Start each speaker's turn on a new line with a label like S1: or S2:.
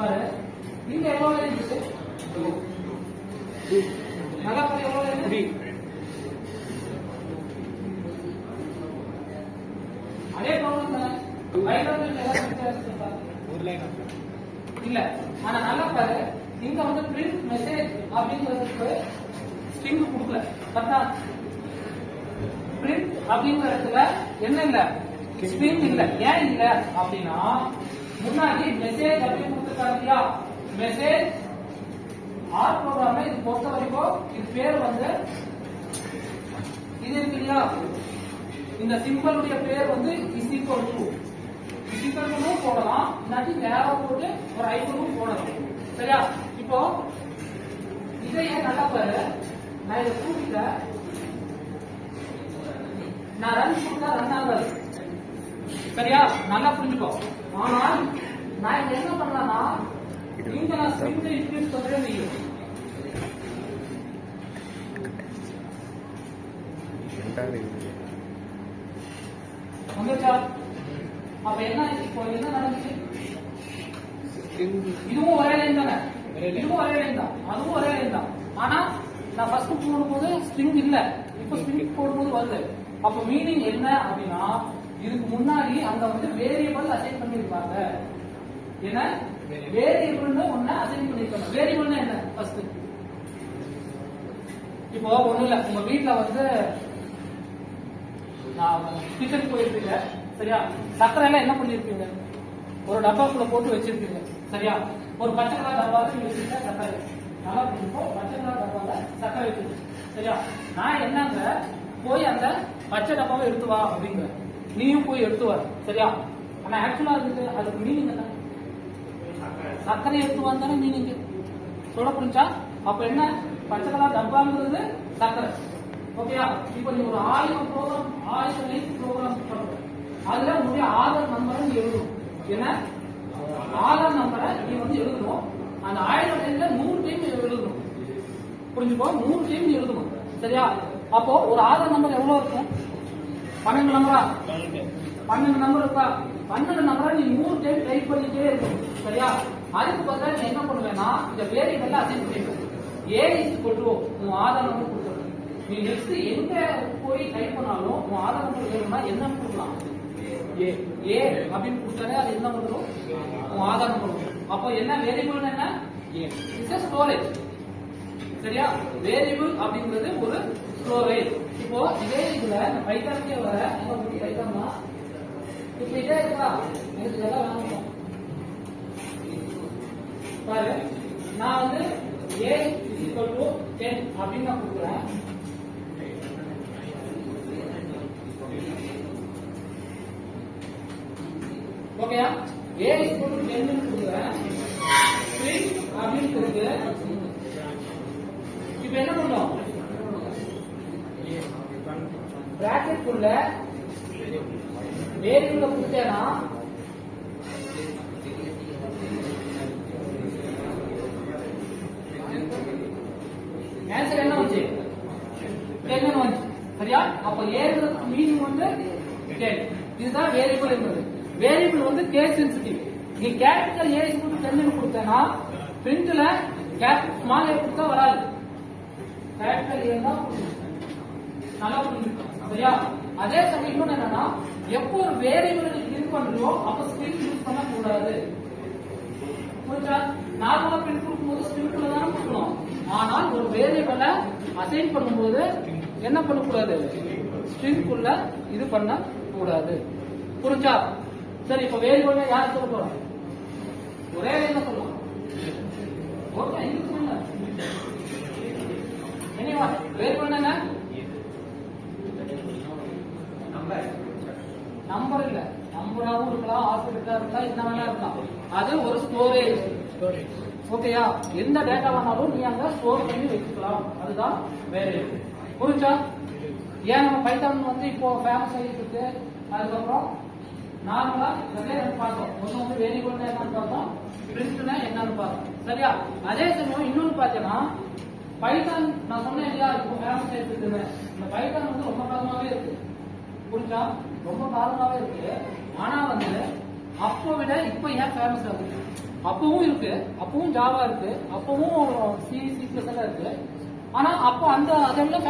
S1: பாரு இங்க எவ்வளவு இருக்கு நல்லா பாரு எவ்வளவு இருக்கு அதே ப்ராப்ளம் தான் ஒரு லைன் இல்ல ஆனா நல்லா பாரு இங்க வந்து பிரிண்ட் மெசேஜ் அப்படிங்கிறதுக்கு ஸ்ட்ரிங் கொடுக்கல பார்த்தா பிரிண்ட் அப்படிங்கிற இடத்துல என்ன இல்ல ஸ்ட்ரிங் இல்ல ஏன் இல்ல அப்படின்னா முன்னாடி மெசேஜ் அப்படின்னு கொடுத்துருக்காங்க இல்லையா மெசேஜ் ஆர் ப்ரோக்ராம்ல இது பொறுத்த வரைக்கும் இது பேர் வந்து இது இருக்கு இல்லையா இந்த சிம்பிளுடைய பேர் வந்து இஸ் ஈக்குவல் டு போடலாம் இல்லாட்டி நேரா போட்டு ஒரு ஐபனும் போடலாம் சரியா இப்போ இதை ஏன் நல்லா பாரு நான் இதை கூட்டிட்ட நான் ரன் கொடுத்தா ரன் ஆகாது சரியா நல்லா புரிஞ்சுக்கோ ஆனால் நான் இங்க என்ன பண்ணலாம்னா இங்க நான் ஸ்ட்ரிங் இன்க்ரீஸ் பண்றேன் நீங்க வந்துச்சா அப்ப என்ன இப்போ என்ன நடந்துச்சு இதுவும் ஒரே லைன் தானே இதுவும் ஒரே லைன் தான் அதுவும் ஒரே லைன் தான் ஆனா நான் ஃபர்ஸ்ட் போடும்போது ஸ்ட்ரிங் இல்ல இப்போ ஸ்ட்ரிங் போடும்போது வருது அப்ப மீனிங் என்ன அப்படின்னா இதுக்கு முன்னாடி அங்க வந்து வேரியபிள் அசைன் பண்ணிருப்பாங்க என்ன வேரியபிள்னு ஒண்ணு அசைன் பண்ணிருக்காங்க வேரியபிள்னா என்ன ஃபர்ஸ்ட் இப்போ ஒண்ணும் இல்ல உங்க வீட்டுல வந்து நான் கிச்சன் போயிருப்பீங்க சரியா சக்கரை எல்லாம் என்ன பண்ணிருப்பீங்க ஒரு டப்பாக்குள்ள போட்டு வச்சிருப்பீங்க சரியா ஒரு பச்சை கலர் டப்பாவை நீங்க வச்சிருக்க சக்கரை நல்லா புரிஞ்சுக்கோ பச்சை கலர் டப்பால சக்கரை வச்சிருக்கீங்க சரியா நான் என்னங்க போய் அந்த பச்சை டப்பாவை எடுத்து வா அப்படிங்கிற நீயும் போய் எடுத்து வர சரியா ஆனா ஆக்சுவலா அதுக்கு மீனிங் என்ன சக்கரை எடுத்து வந்தானே மீனிங் சொல்ல புரிஞ்சா அப்ப என்ன பச்சை கலர் டப்பாங்கிறது சக்கரை ஓகேயா இப்ப நீ ஒரு 1000 ப்ரோக்ராம் 1000 லைன் ப்ரோக்ராம் பண்ற அதுல உங்களுடைய ஆதார் நம்பரை நீ எழுதணும் என்ன ஆதார் நம்பரை நீ வந்து எழுதணும் அந்த 1000 லைன்ல 100 டைம் எழுதணும் புரிஞ்சுக்கோ 100 டைம் நீ எழுதணும் சரியா அப்போ ஒரு ஆதார் நம்பர் எவ்வளவு இருக்கும் 12 நம்பரா 12 நம்பர் இருக்கா 12 நம்பரை நீ 100 டைம் டைப் பண்ணிட்டே இருக்கணும் சரியா அதுக்கு பதிலா நீ என்ன பண்ணுவேன்னா இந்த வேரியபிள் அசைன் பண்ணிடுவேன் ஏ இஸ் ஈக்குவல் டு உன் ஆதார் நம்பர் கொடுத்துருவேன் நீ நெக்ஸ்ட் எங்க போய் டைப் பண்ணாலும் உன் ஆதார் நம்பர் வேணும்னா என்ன கொடுக்கலாம் ஏ அப்படின்னு கொடுத்தாலே அது என்ன பண்ணும் உன் ஆதார் நம்பர் அப்போ என்ன வேரியபிள் என்ன இட்ஸ் ஸ்டோரேஜ் சரியா வேரியபிள் அப்படிங்கிறது ஒரு ஸ்டோரேஜ் இப்போ இதே இதுல பைத்தானுக்கே வர என்ன பைத்தான்னா இப்ப இதே இருக்கா எனக்கு இதெல்லாம் வேணும் பாரு நான் வந்து a is equal to 10 அப்படின்னு நான் கொடுக்குறேன் ஓகேயா a is equal to 10 ன்னு கொடுக்குறேன் string அப்படின்னு கொடுத்து இப்போ என்ன பண்ணோம் பிராக்கெட் குள்ள வேரியபிள் கொடுத்தேனா ஆன்சர் என்ன வந்துச்சு 10 வந்துச்சு சரியா அப்ப ஏற்ற மீனிங் வந்து 10 இதுதான் வேரியபிள் என்பது வேரியபிள் வந்து கேஸ் சென்சிட்டிவ் நீ capital A is equal to 10 ன்னு கொடுத்தேனா பிரிண்ட்ல ஸ்மால் ஏ கொடுத்தா வராது கேபிட்டல் ஏ தான் நல்லா புரிஞ்சுக்கணும் சரியா அதே சமயம் இன்னொன்னு என்னன்னா எப்போ ஒரு வேரியபிள் நீ கிளிக் பண்றியோ அப்ப ஸ்ட்ரிங் யூஸ் பண்ண கூடாது புரிஞ்சா நார்மலா பிரிண்ட் கொடுக்கும்போது ஸ்ட்ரிங்ல தான் கொடுக்கணும் ஆனால் ஒரு வேரியபிளை அசைன் பண்ணும்போது என்ன பண்ணக்கூடாது ஸ்ட்ரிங்குள்ள இது பண்ண கூடாது புரிஞ்சா சரி இப்ப வேரியபிள் யார் சொல்ல போறோம் ஒரே லைன்ல சொல்லலாம் ஓகே எனிவா வேரியபிள் என்ன நம்பர் இல்ல நம்பராவும் இருக்கலாம் ஆல்பபெட்டா இருக்கலாம் என்ன வேணா இருக்கலாம் அது ஒரு ஸ்டோரேஜ் ஓகேயா எந்த டேட்டா வேணாலும் நீ அங்க ஸ்டோர் பண்ணி வச்சுக்கலாம் அதுதான் வேரியபிள் புரிஞ்சா ஏன் நம்ம பைத்தான் வந்து இப்போ ஃபேமஸ் ஆகிட்டு இருக்கு அதுக்கப்புறம் நார்மலா நிறைய பார்த்தோம் ஒண்ணு வந்து வேரியபிள் என்னன்னு பார்த்தோம் பிரிண்ட்னா என்னன்னு பார்த்தோம் சரியா அதே சமயம் இன்னொன்னு பார்த்தீங்கன்னா பைத்தான் நான் சொன்னேன் இல்லையா இப்போ ஃபேமஸ் ஆகிட்டு இருக்குன்னு இந்த பைத்தான் வந்து ரொம்ப காலமாவே இருக்கு புரிஞ்சா ரொம்ப காலமாவே இருக்கு ஆனா வந்து அப்போ விட இப்போ ஏன் ஃபேமஸ் ஆகுது? அப்பவும் இருக்கு, அப்பவும் ஜாவா இருக்கு, அப்பவும் சி சி பிளஸ் எல்லாம் இருக்கு. ஆனா அப்போ அந்த அதெல்லாம்